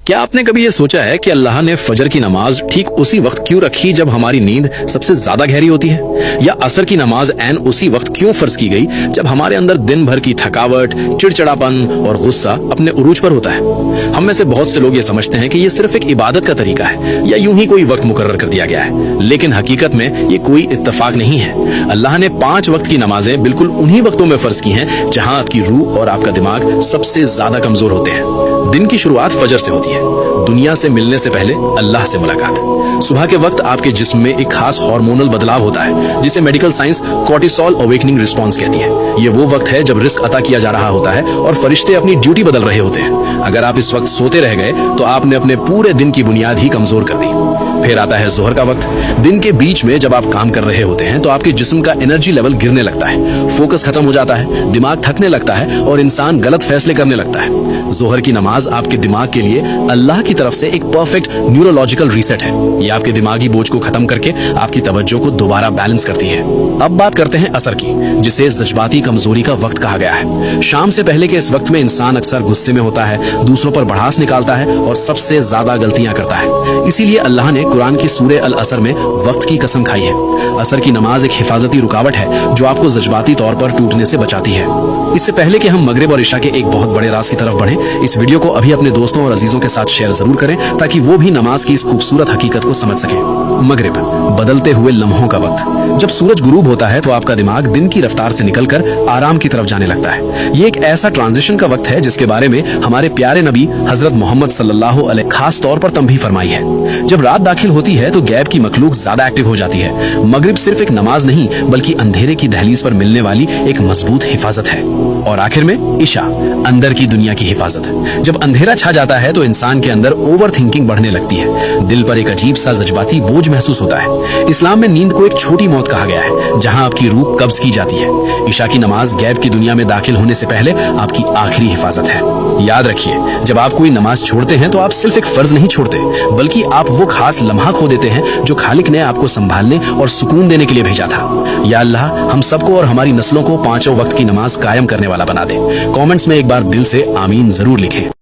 کیا آپ نے کبھی یہ سوچا ہے کہ اللہ نے فجر کی نماز ٹھیک اسی وقت کیوں رکھی جب ہماری نیند سب سے زیادہ گہری ہوتی ہے؟ یا عصر کی نماز عین اسی وقت کیوں فرض کی گئی جب ہمارے اندر دن بھر کی تھکاوٹ، چڑچڑاپن اور غصہ اپنے عروج پر ہوتا ہے؟ ہم میں سے بہت سے لوگ یہ سمجھتے ہیں کہ یہ صرف ایک عبادت کا طریقہ ہے یا یوں ہی کوئی وقت مقرر کر دیا گیا ہے، لیکن حقیقت میں یہ کوئی اتفاق نہیں ہے۔ اللہ نے 5 وقت کی نمازیں بالکل انہی وقتوں میں فرض کی ہیں جہاں آپ کی روح اور آپ کا دماغ سب سے زیادہ کمزور ہوتے ہیں۔ دن کی شروعات فجر سے ہوتی ہے، دنیا سے ملنے سے پہلے اللہ سے ملاقات۔ صبح کے وقت آپ کے جسم میں ایک خاص ہارمونل بدلاؤ ہوتا ہے جسے medical science cortisol awakening response کہتی ہے۔ یہ وہ وقت ہے جب رزق عطا کیا جا رہا ہوتا ہے اور فرشتے اپنی ڈیوٹی بدل رہے ہوتے ہیں۔ اگر آپ اس وقت سوتے رہ گئے تو آپ نے اپنے پورے دن کی بنیاد ہی کمزور کر دی۔ پھر آتا ہے ظہر کا وقت۔ دن کے بیچ میں جب آپ کام کر رہے ہوتے ہیں تو آپ کے جسم کا انرجی لیول گرنے لگتا ہے، فوکس ختم ہو جاتا ہے، دماغ تھکنے لگتا ہے اور انسان غلط فیصلے کرنے لگتا ہے۔ ظہر کی نماز آپ کے دماغ کے لیے اللہ کی طرف سے ایک پرفیکٹ نیورولوجیکل ریسیٹ ہے۔ یہ آپ کے دماغی بوجھ کو ختم کر کے آپ کی توجہ کو دوبارہ بیلنس کرتی ہے۔ اب بات کرتے ہیں عصر کی، جسے جذباتی کمزوری کا وقت کہا گیا ہے۔ شام سے پہلے کے اس وقت میں انسان اکثر غصے میں ہوتا ہے، دوسروں پر بڑھاس نکالتا ہے اور سب سے زیادہ غلطیاں کرتا ہے۔ اسی لیے اللہ نے قرآن کی سورہ العصر میں وقت کی قسم کھائی ہے۔ عصر کی نماز ایک حفاظتی رکاوٹ ہے جو آپ کو جذباتی طور پر ٹوٹنے سے بچاتی ہے۔ اس سے پہلے کہ ہم مغرب اور عشاء کے ایک بہت بڑے راز کی طرف بڑھیں، اس ویڈیو کو ابھی اپنے دوستوں اور عزیزوں کے ساتھ شیئر ضرور کریں تاکہ وہ بھی نماز کی اس خوبصورت حقیقت کو سمجھ سکیں۔ مغرب، بدلتے ہوئے لمحوں کا وقت۔ جب سورج غروب ہوتا ہے تو آپ کا دماغ دن کی رفتار سے نکل کر آرام کی طرف جانے لگتا ہے۔ یہ ایک ایسا ٹرانزیشن کا وقت ہے جس کے بارے میں ہمارے پیارے نبی حضرت محمد صلی اللہ علیہ خاص طور پر تنبیہ فرمائی ہے۔ جب رات داخل ہوتی ہے تو غیب کی مخلوق زیادہ ایکٹیو ہو جاتی ہے۔ مغرب صرف ایک نماز نہیں بلکہ اندھیرے کی دہلیز پر ملنے والی ایک مضبوط حفاظت ہے۔ اور آخر میں عشاء، اندر کی دنیا کی حفاظت۔ جب اندھیرا چھا جاتا ہے تو انسان کے اندر اوور تھنکنگ بڑھنے لگتی ہے، دل پر ایک عجیب سا جذباتی بوجھ محسوس ہوتا ہے۔ اسلام میں نیند کو ایک چھوٹی موت کہا گیا ہے جہاں آپ کی روح قبض کی جاتی ہے۔ عشاء کی نماز غیب کی دنیا میں داخل ہونے سے پہلے آپ کی آخری حفاظت ہے۔ یاد رکھیے، جب آپ کوئی نماز چھوڑتے ہیں تو آپ صرف ایک فرض نہیں چھوڑتے بلکہ آپ وہ خاص لمحہ کھو دیتے ہیں جو خالق نے آپ کو سنبھالنے اور سکون دینے کے لیے بھیجا تھا۔ یا اللہ ہم سب کو اور ہماری نسلوں کو 5 وقت کی نماز قائم کرنے والا بنا دے۔ کامنٹس میں ایک بار دل سے آمین ضرور لکھیں۔